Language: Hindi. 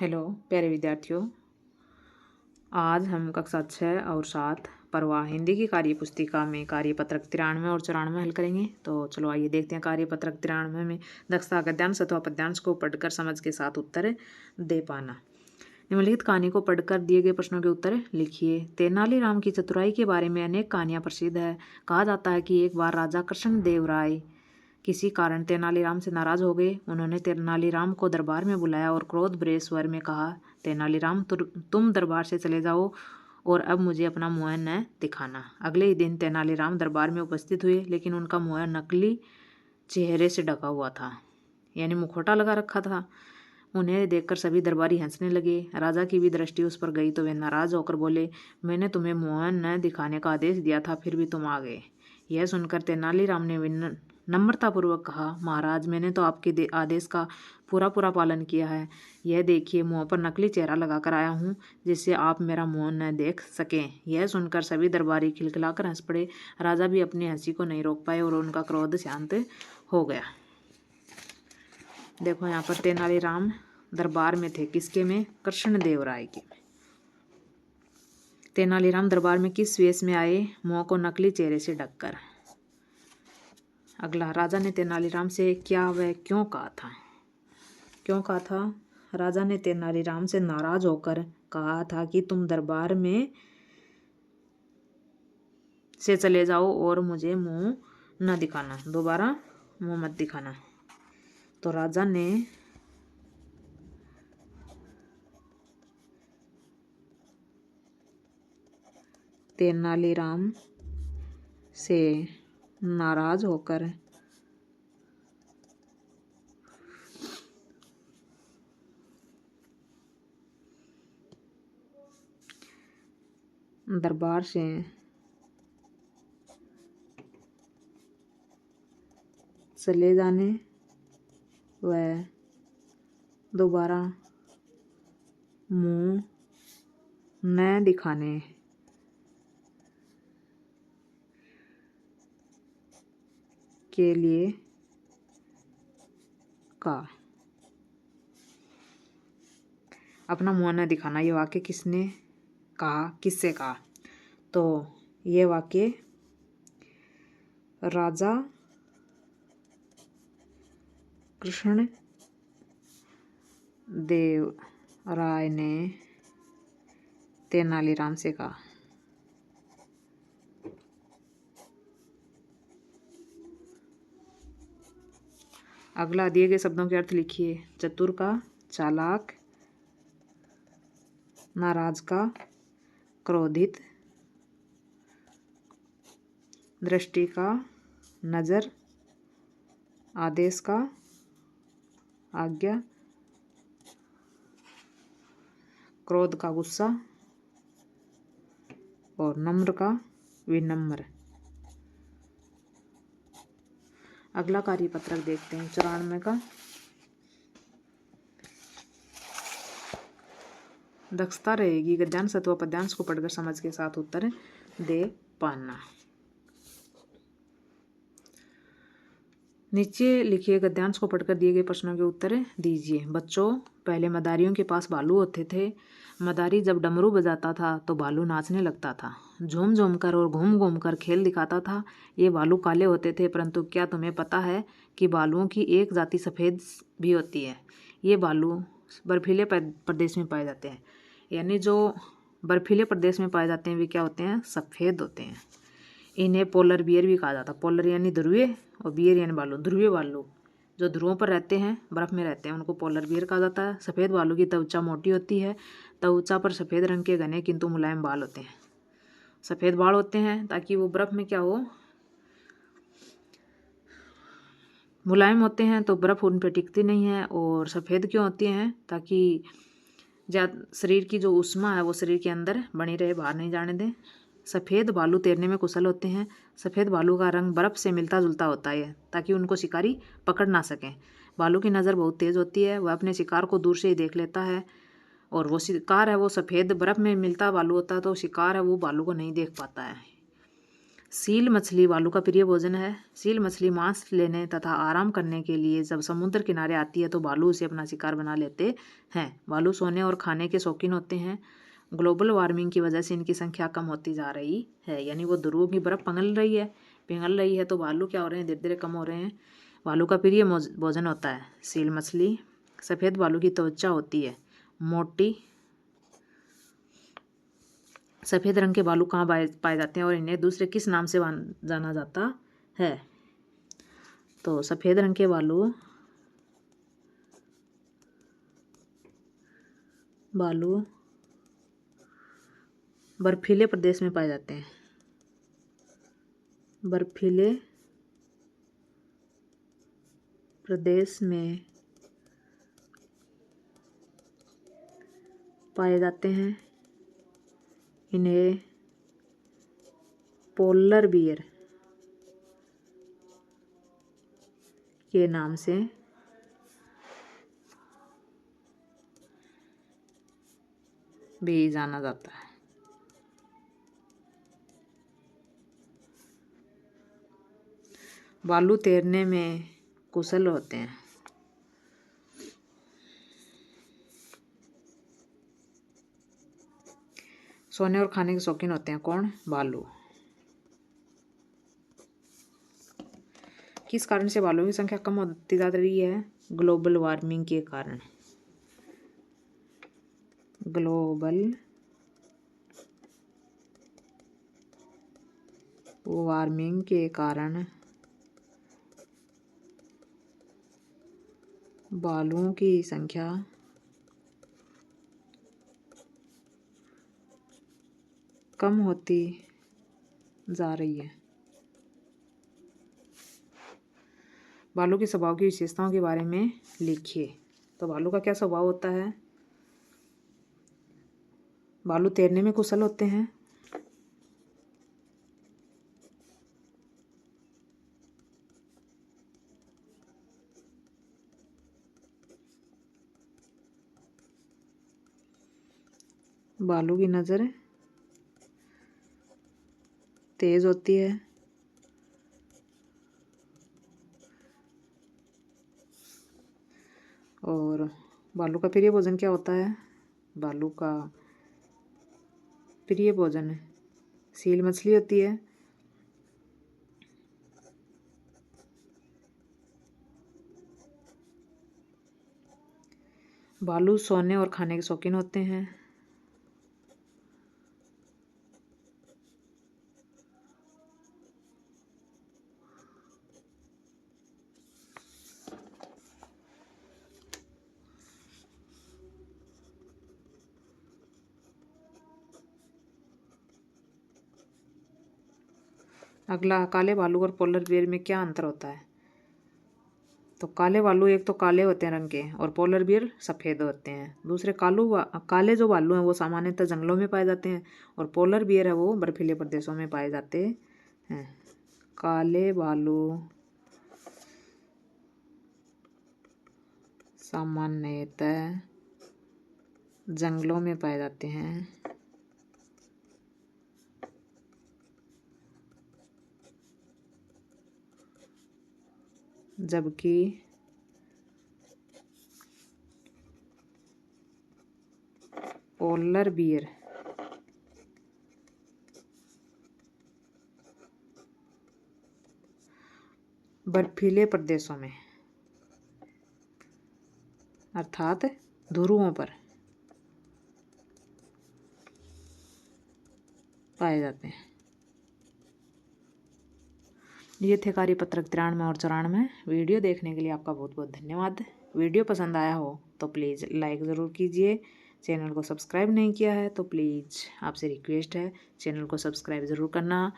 हेलो प्यारे विद्यार्थियों, आज हम कक्षा 6 और 7 प्रवाह हिंदी की कार्य पुस्तिका में कार्यपत्रक 93 और 94 हल करेंगे। तो चलो आइए देखते हैं कार्यपत्रक 93 में दक्षता गद्यांश अथवा पद्यांश को पढ़कर समझ के साथ उत्तर दे पाना। निम्नलिखित कहानी को पढ़कर दिए गए प्रश्नों के उत्तर लिखिए। तेनालीराम की चतुराई के बारे में अनेक कहानियाँ प्रसिद्ध है। कहा जाता है कि एक बार राजा कृष्णदेव राय किसी कारण तेनालीराम से नाराज हो गए। उन्होंने तेनालीराम को दरबार में बुलाया और क्रोध भरे स्वर में कहा, तेनालीराम तुम दरबार से चले जाओ और अब मुझे अपना मुँह न दिखाना। अगले ही दिन तेनालीराम दरबार में उपस्थित हुए, लेकिन उनका मुँह नकली चेहरे से ढका हुआ था, यानी मुखौटा लगा रखा था। उन्हें देखकर सभी दरबारी हंसने लगे। राजा की भी दृष्टि उस पर गई तो वे नाराज होकर बोले, मैंने तुम्हें मुँह न दिखाने का आदेश दिया था, फिर भी तुम आ गए। यह सुनकर तेनालीराम ने नम्रतापूर्वक कहा, महाराज मैंने तो आपके आदेश का पूरा पालन किया है। यह देखिए, मुँह पर नकली चेहरा लगाकर आया हूँ, जिससे आप मेरा मुँह न देख सकें। यह सुनकर सभी दरबारी खिलखिलाकर हंस पड़े। राजा भी अपनी हंसी को नहीं रोक पाए और उनका क्रोध शांत हो गया। देखो यहाँ पर तेनालीराम दरबार में थे, किसके में? कृष्णदेव राय के। तेनालीराम दरबार में किस वेश में आए? मुँह को नकली चेहरे से ढककर। अगला, राजा ने तेनालीराम से क्या वह क्यों कहा था? क्यों कहा था? राजा ने तेनालीराम से नाराज होकर कहा था कि तुम दरबार में से चले जाओ और मुझे मुंह न दिखाना, दोबारा मुंह मत दिखाना। तो राजा ने तेनालीराम से नाराज होकर दरबार से चले जाने व दोबारा मुंह न दिखाने के लिए कहा। अपना मुंह न दिखाना, ये वाक्य किसने कहा, किससे कहा? तो ये वाक्य राजा कृष्ण देव राय ने तेनालीराम से कहा। अगला, दिए गए शब्दों के अर्थ लिखिए। चतुर का चालाक, नाराज का क्रोधित, दृष्टि का नजर, आदेश का आज्ञा, क्रोध का गुस्सा और नम्र का विनम्र। अगला कार्यपत्रक देखते हैं 94 का। दक्षता रहेगी गद्यांश अथवा पद्यांश को पढ़कर समझ के साथ उत्तर दे पाना। नीचे लिखिए गद्यांश को पढ़कर दिए गए प्रश्नों के उत्तर दीजिए। बच्चों, पहले मदारियों के पास भालू होते थे। मदारी जब डमरू बजाता था तो भालू नाचने लगता था, झूम झूम कर और घूम घूम कर खेल दिखाता था। ये भालू काले होते थे, परंतु क्या तुम्हें पता है कि भालुओं की एक जाति सफ़ेद भी होती है? ये भालू बर्फीले प्रदेश में पाए जाते हैं, यानी जो बर्फीले प्रदेश में पाए जाते हैं वे क्या होते हैं? सफ़ेद होते हैं। इन्हें पोलर बियर भी कहा जाता है। पोलर यानी ध्रुवीय और बियर यानी भालू। ध्रुवीय भालू जो ध्रुवों पर रहते हैं, बर्फ़ में रहते हैं, उनको पोलर बियर कहा जाता है। सफ़ेद भालू की त्वचा मोटी होती है, त्वचा पर सफ़ेद रंग के घने किंतु मुलायम बाल होते हैं। सफ़ेद बाल होते हैं ताकि वो बर्फ़ में क्या हो, मुलायम होते हैं तो बर्फ़ उन पर टिकती नहीं है। और सफ़ेद क्यों होती हैं? ताकि शरीर की जो ऊष्मा है वो शरीर के अंदर बनी रहे, बाहर नहीं जाने दें। सफ़ेद भालू तैरने में कुशल होते हैं। सफ़ेद भालू का रंग बर्फ़ से मिलता जुलता होता है ताकि उनको शिकारी पकड़ ना सकें। भालू की नज़र बहुत तेज़ होती है, वह अपने शिकार को दूर से ही देख लेता है। और वो शिकार है वो सफ़ेद बर्फ़ में मिलता भालू होता है, तो शिकार है वो भालू को नहीं देख पाता है। सील मछली बालू का प्रिय भोजन है। सील मछली मांस लेने तथा आराम करने के लिए जब समुद्र किनारे आती है तो बालू उसे अपना शिकार बना लेते हैं। बालू सोने और खाने के शौकीन होते हैं। ग्लोबल वार्मिंग की वजह से इनकी संख्या कम होती जा रही है, यानी वो ध्रुवों की बर्फ पिघल रही है तो बालू क्या हो रहे हैं, धीरे धीरे कम हो रहे हैं। बालू का प्रिय भोजन होता है सील मछली। सफ़ेद बालू की त्वचा होती है मोटी। सफ़ेद रंग के बालू कहाँ पाए जाते हैं और इन्हें दूसरे किस नाम से जाना जाता है? तो सफ़ेद रंग के बालू बर्फीले प्रदेश में पाए जाते हैं। बर्फीले प्रदेश में पाए जाते हैं। इन्हें पोलर बियर के नाम से भी जाना जाता है। बालू तैरने में कुशल होते हैं। सोने और खाने के शौकीन होते हैं कौन? बालू। किस कारण से बालुओं की संख्या कम होती जा रही है? ग्लोबल वार्मिंग के कारण। ग्लोबल वार्मिंग के कारण बालुओं की संख्या कम होती जा रही है। बालू के स्वभाव की विशेषताओं के बारे में लिखिए। तो बालू का क्या स्वभाव होता है? बालू तैरने में कुशल होते हैं। बालू की नज़र तेज होती है। और बालू का प्रिय भोजन क्या होता है? बालू का प्रिय भोजन सील मछली होती है। बालू सोने और खाने के शौकीन होते हैं। अगला, काले बालू और पोलर बियर में क्या अंतर होता है? तो काले बालू एक तो काले होते हैं रंग के और पोलर बियर सफ़ेद होते हैं। दूसरे काले जो बालू हैं वो सामान्यतः जंगलों में पाए जाते हैं और पोलर बियर है वो बर्फीले प्रदेशों में पाए जाते हैं। काले बालू सामान्यतः जंगलों में पाए जाते हैं जबकि पोलर बियर बर्फीले प्रदेशों में अर्थात ध्रुवों पर पाए जाते हैं। ये थे कार्यपत्रक 93 और 94। वीडियो देखने के लिए आपका बहुत बहुत धन्यवाद। वीडियो पसंद आया हो तो प्लीज़ लाइक ज़रूर कीजिए। चैनल को सब्सक्राइब नहीं किया है तो प्लीज़ आपसे रिक्वेस्ट है चैनल को सब्सक्राइब ज़रूर करना।